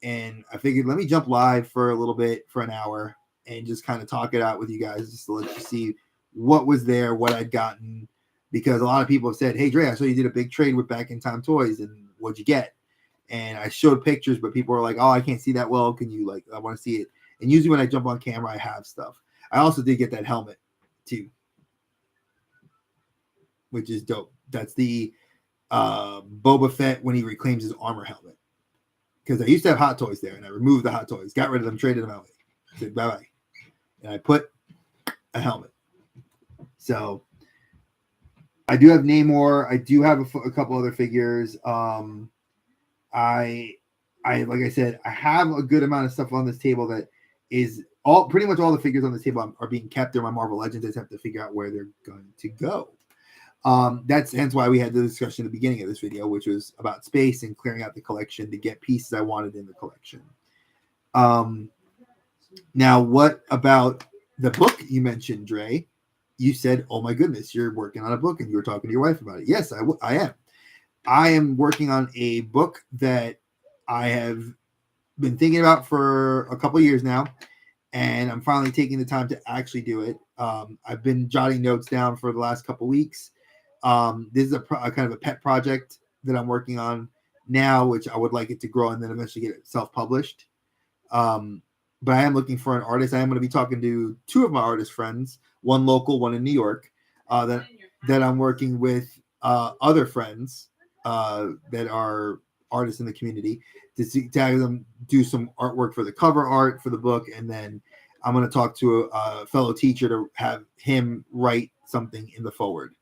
and I figured let me jump live for a little bit for an hour and just kind of talk it out with you guys just to let you see what was there, what I'd gotten, because a lot of people have said, hey Dre, I saw you did a big trade with Back in Time Toys, and what'd you get? And I showed pictures, but people were like, oh, I can't see that well, can you I want to see it? And usually when I jump on camera I have stuff. I also did get that helmet too, which is dope. That's the Boba Fett when he reclaims his armor helmet. Because I used to have Hot Toys there, and I removed the Hot Toys, got rid of them, traded them out. I said bye-bye. And I put a helmet. So I do have Namor. I do have a couple other figures. I like I said, I have a good amount of stuff on this table that is pretty much all the figures on this table are being kept. They're my Marvel Legends. I just have to figure out where they're going to go. That's hence why we had the discussion at the beginning of this video, which was about space and clearing out the collection to get pieces I wanted in the collection. Now, what about the book you mentioned, Dre? You said, oh my goodness, you're working on a book and you were talking to your wife about it. Yes, I am. I am working on a book that I have been thinking about for a couple of years now, and I'm finally taking the time to actually do it. I've been jotting notes down for the last couple of weeks. This is a kind of a pet project that I'm working on now, which I would like it to grow and then eventually get it self-published. But I am looking for an artist. I am going to be talking to 2 of my artist friends, one local, one in New York, that I'm working with other friends that are artists in the community to have them do some artwork for the cover art for the book. And then I'm going to talk to a fellow teacher to have him write something in the forward.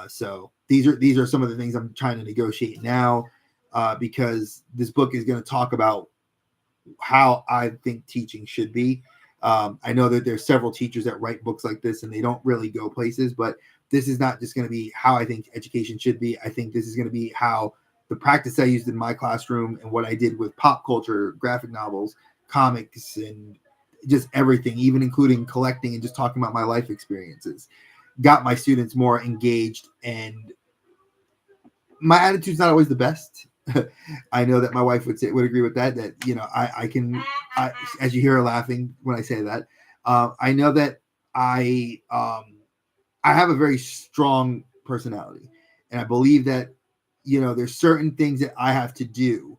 So these are some of the things I'm trying to negotiate now, because this book is going to talk about how I think teaching should be. I know that there's several teachers that write books like this and they don't really go places, but this is not just going to be how I think education should be. I think this is going to be how the practice I used in my classroom and what I did with pop culture, graphic novels, comics, and just everything, even including collecting and just talking about my life experiences, got my students more engaged. And my attitude's not always the best. I know that my wife would agree with that, I can, as you hear her laughing when I say that, I know that I have a very strong personality, and I believe that there's certain things that I have to do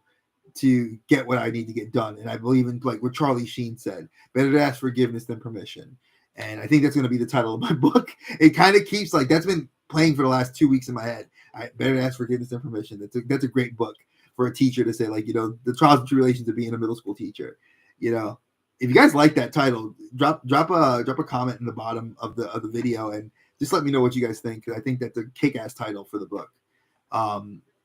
to get what I need to get done. And I believe in like what Charlie Sheen said, better to ask forgiveness than permission. And I think that's going to be the title of my book. It kind of keeps like that's been playing for the last 2 weeks in my head. I better to ask forgiveness than permission. That's a great book for a teacher to say, like, the trials and tribulations of being a middle school teacher. If you guys like that title, drop a comment in the bottom of the video and just let me know what you guys think, because I think that's a kick-ass title for the book.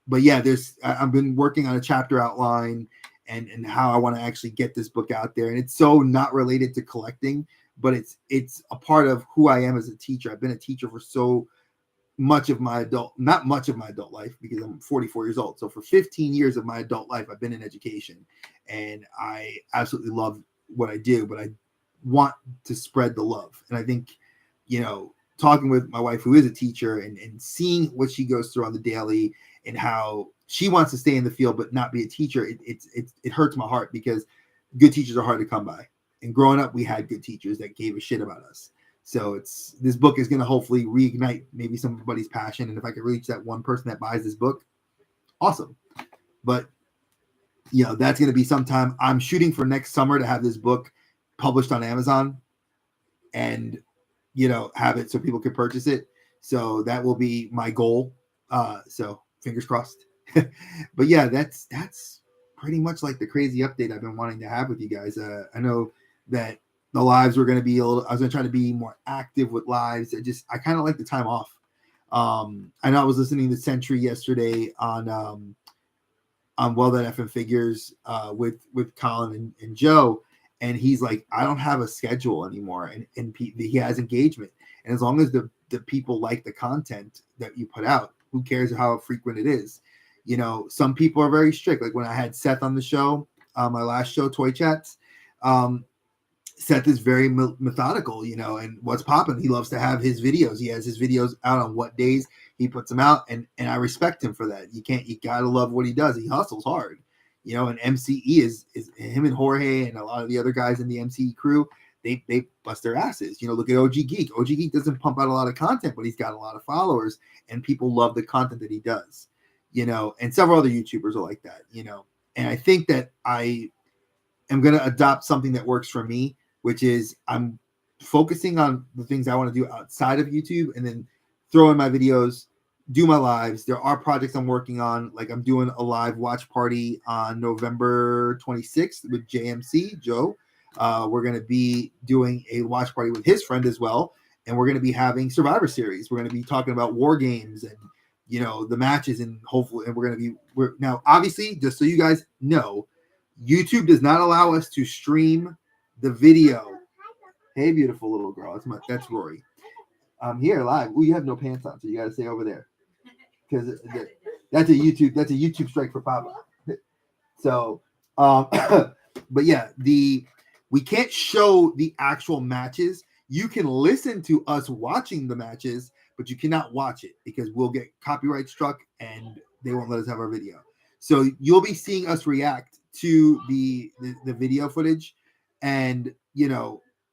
But yeah, I've been working on a chapter outline and how I want to actually get this book out there. And it's so not related to collecting, but it's a part of who I am as a teacher. I've been a teacher for so much of my not much of my adult life, because I'm 44 years old. So for 15 years of my adult life, I've been in education, and I absolutely love what I do, but I want to spread the love. And I think, talking with my wife, who is a teacher, and seeing what she goes through on the daily and how she wants to stay in the field but not be a teacher, it hurts my heart, because good teachers are hard to come by. And growing up, we had good teachers that gave a shit about us. So this book is going to hopefully reignite maybe somebody's passion. And if I could reach that one person that buys this book, awesome. But, that's going to be sometime. I'm shooting for next summer to have this book published on Amazon and, have it so people can purchase it. So that will be my goal. So fingers crossed. But yeah, that's pretty much like the crazy update I've been wanting to have with you guys. I know that the lives were going to be I was going to try to be more active with lives. I kind of like the time off. I know I was listening to Century yesterday on Well That FM Figures with Colin and Joe, and he's like, I don't have a schedule anymore, and he has engagement, and as long as the people like the content that you put out, who cares how frequent it is? Some people are very strict. Like when I had Seth on the show, my last show, Toy Chats, Seth is very methodical, and what's popping. He loves to have his videos. He has his videos out on what days he puts them out, and I respect him for that. You gotta love what he does. He hustles hard, and MCE is him and Jorge and a lot of the other guys in the MCE crew. They bust their asses. Look at OG Geek. OG Geek doesn't pump out a lot of content, but he's got a lot of followers, and people love the content that he does. And several other YouTubers are like that. And I think that I am going to adopt something that works for me, which is I'm focusing on the things I want to do outside of YouTube, and then throw in my videos, do my lives. There are projects I'm working on. Like I'm doing a live watch party on November 26th with JMC, Joe. We're going to be doing a watch party with his friend as well. And we're going to be having Survivor Series. We're going to be talking about war games and, the matches, and hopefully, and we're now, obviously, just so you guys know, YouTube does not allow us to stream the video. Hey, beautiful little girl. That's Rory. I'm here live. Oh, you have no pants on, so you got to stay over there, because that's a YouTube strike for Papa. So, but yeah, we can't show the actual matches. You can listen to us watching the matches, but you cannot watch it because we'll get copyright struck and they won't let us have our video. So you'll be seeing us react to the video footage, and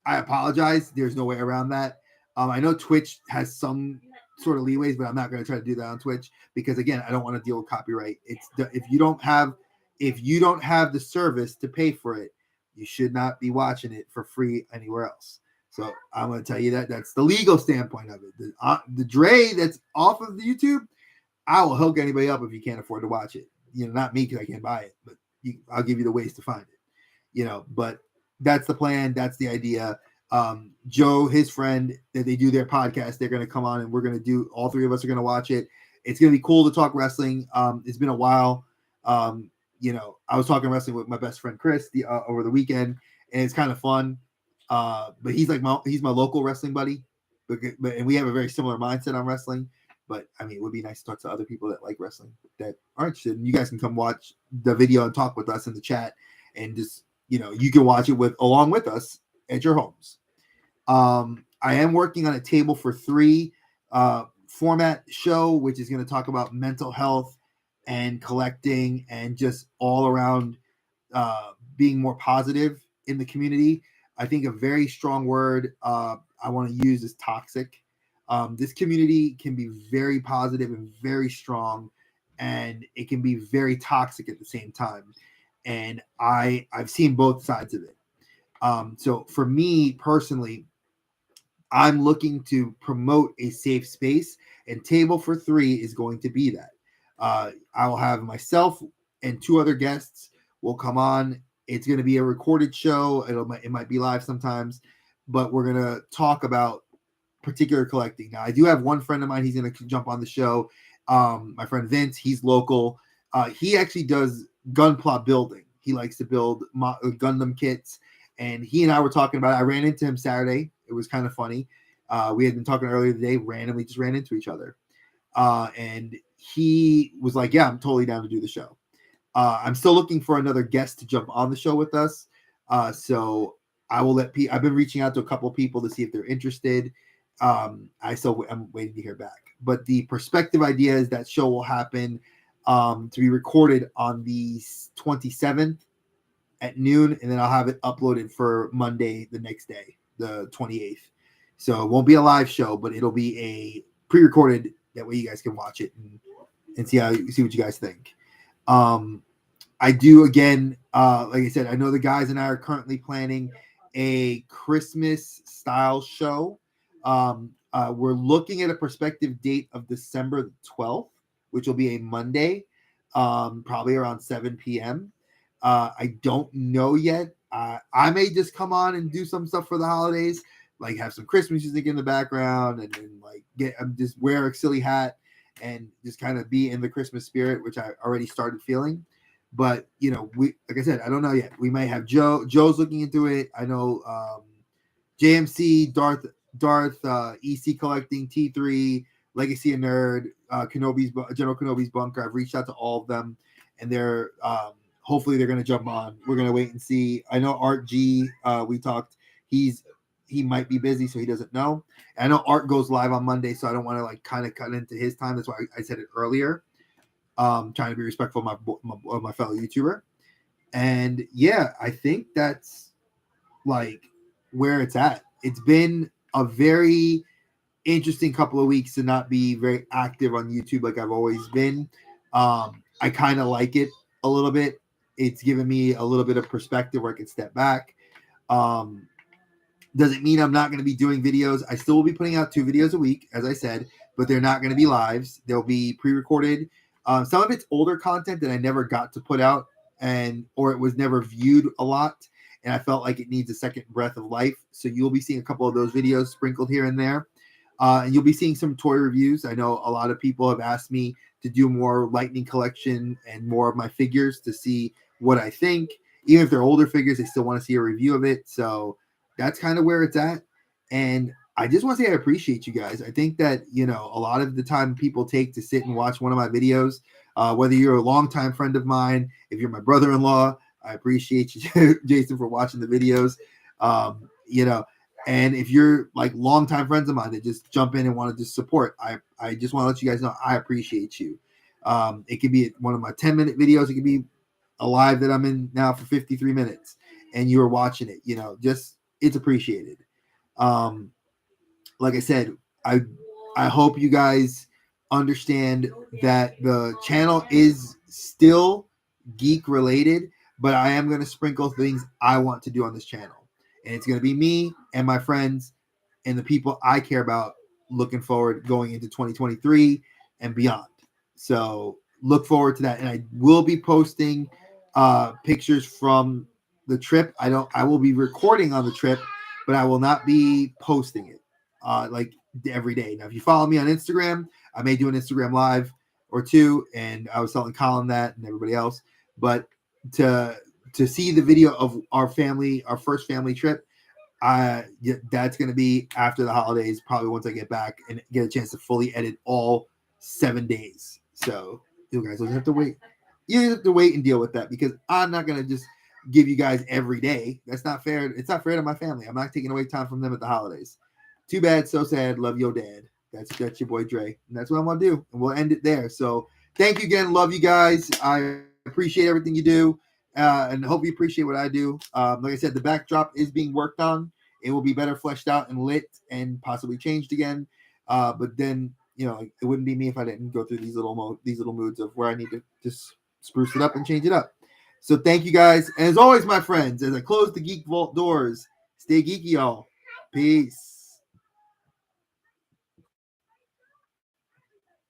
I apologize. There's no way around that. I know Twitch has some sort of leeways, but I'm not going to try to do that on Twitch because, again, I don't want to deal with copyright. If you don't have the service to pay for it, you should not be watching it for free anywhere else. So I'm going to tell you that's the legal standpoint of it. The Dre that's off of the YouTube, I will hook anybody up if you can't afford to watch it. Not me because I can't buy it, but I'll give you the ways to find it. But that's the plan. That's the idea. Joe, his friend, that they do their podcast, they're going to come on and we're going to do, all three of us are going to watch it. It's going to be cool to talk wrestling. It's been a while. I was talking wrestling with my best friend Chris over the weekend, and it's kind of fun. But he's my local wrestling buddy, and we have a very similar mindset on wrestling. But I mean, it would be nice to talk to other people that like wrestling that are interested. And you guys can come watch the video and talk with us in the chat, and just you can watch it along with us at your homes. I am working on a table for three format show, which is going to talk about mental health and collecting and just all around being more positive in the community. I think a very strong word. I want to use as toxic. This community can be very positive and very strong, and it can be very toxic at the same time. And I've seen both sides of it. So for me personally, I'm looking to promote a safe space, and Table for Three is going to be that. I will have myself and two other guests will come on. It's going to be a recorded show. It might be live sometimes, but we're going to talk about particular collecting. Now, I do have one friend of mine. He's going to jump on the show. My friend Vince, he's local. He actually does gunpla building. He likes to build Gundam kits, and he and I were talking about it. I ran into him Saturday. It was kind of funny. We had been talking earlier today, randomly just ran into each other. And he was like, yeah, I'm totally down to do the show. I'm still looking for another guest to jump on the show with us. So I will I've been reaching out to a couple of people to see if they're interested. I'm waiting to hear back. But the perspective idea is that show will happen to be recorded on the 27th at noon, and then I'll have it uploaded for Monday the next day, the 28th. So it won't be a live show, but it'll be a pre-recorded. That way you guys can watch it and see what you guys think. I do again, like I said, I know the guys and I are currently planning a Christmas style show. We're looking at a prospective date of December 12th, which will be a Monday, probably around 7 p.m. I don't know yet. I may just come on and do some stuff for the holidays, like have some Christmas music in the background, and then like just wear a silly hat and just kind of be in the Christmas spirit, which I already started feeling. But like I said, I don't know yet. We might have Joe. Joe's looking into it. I know JMC, Darth, EC Collecting, T3, Legacy of Nerd, General Kenobi's Bunker. I've reached out to all of them, and they're hopefully they're going to jump on. We're going to wait and see. I know Art G. We talked. He might be busy, so he doesn't know. And I know Art goes live on Monday, so I don't want to kind of cut into his time. That's why I said it earlier. Trying to be respectful of my fellow YouTuber. And yeah, I think that's like where it's at. It's been a very interesting couple of weeks to not be very active on YouTube like I've always been. I kind of like it a little bit. It's given me a little bit of perspective where I can step back. Doesn't mean I'm not going to be doing videos. I still will be putting out 2 videos a week, as I said, but they're not going to be lives. They'll be pre-recorded. Some of it's older content that I never got to put out, or it was never viewed a lot, and I felt like it needs a second breath of life. So you'll be seeing a couple of those videos sprinkled here and there. And you'll be seeing some toy reviews. I know a lot of people have asked me to do more Lightning collection and more of my figures to see what I think. Even if they're older figures, they still want to see a review of it. So that's kind of where it's at. And I just want to say I appreciate you guys. I think that, a lot of the time people take to sit and watch one of my videos, whether you're a longtime friend of mine, if you're my brother-in-law, I appreciate you, Jason, for watching the videos. And if you're like longtime friends of mine that just jump in and want to just support, I just want to let you guys know I appreciate you. It could be one of my 10-minute videos. It could be a live that I'm in now for 53 minutes and you are watching it, it's appreciated. Like I said, I hope you guys understand that the channel is still geek related, but I am going to sprinkle things I want to do on this channel. And it's going to be me and my friends and the people I care about looking forward going into 2023 and beyond. So look forward to that. And I will be posting pictures from the trip. I will be recording on the trip, but I will not be posting it like every day. Now, if you follow me on Instagram, I may do an Instagram live or 2, and I was telling Colin that and everybody else. But to see the video of our first family trip, that's going to be after the holidays, probably once I get back and get a chance to fully edit all 7 days. So you guys will have to wait. You have to wait and deal with that because I'm not going to just give you guys every day. That's not fair. It's not fair to my family. I'm not taking away time from them at the holidays. Too bad, so sad. Love your dad. That's your boy Dre. And that's what I'm going to do. And we'll end it there. So thank you again. Love you guys. I appreciate everything you do. And hope you appreciate what I do. Like I said, the backdrop is being worked on. it will be better fleshed out and lit and possibly changed again. But then, you know, it wouldn't be me if I didn't go through these little moods of where I need to just spruce it up and change it up. So thank you guys. And as always, my friends, as I close the Geek Vault doors, stay geeky, y'all. Peace.